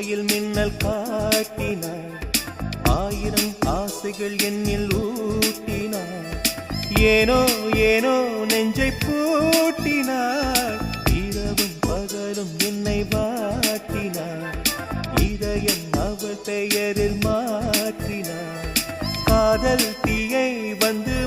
கோவையில் மின்னல் காட்டினாள், ஆயிரம் ஆசைகள் என்னில் ஊட்டினாள். ஏனோ ஏனோ நெஞ்சை பூட்டினாள், இரவும் பகலும் என்னை வாட்டினாள். இதயம் அவள் பெயரில் மாற்றினாள், காதல் தீயை வந்து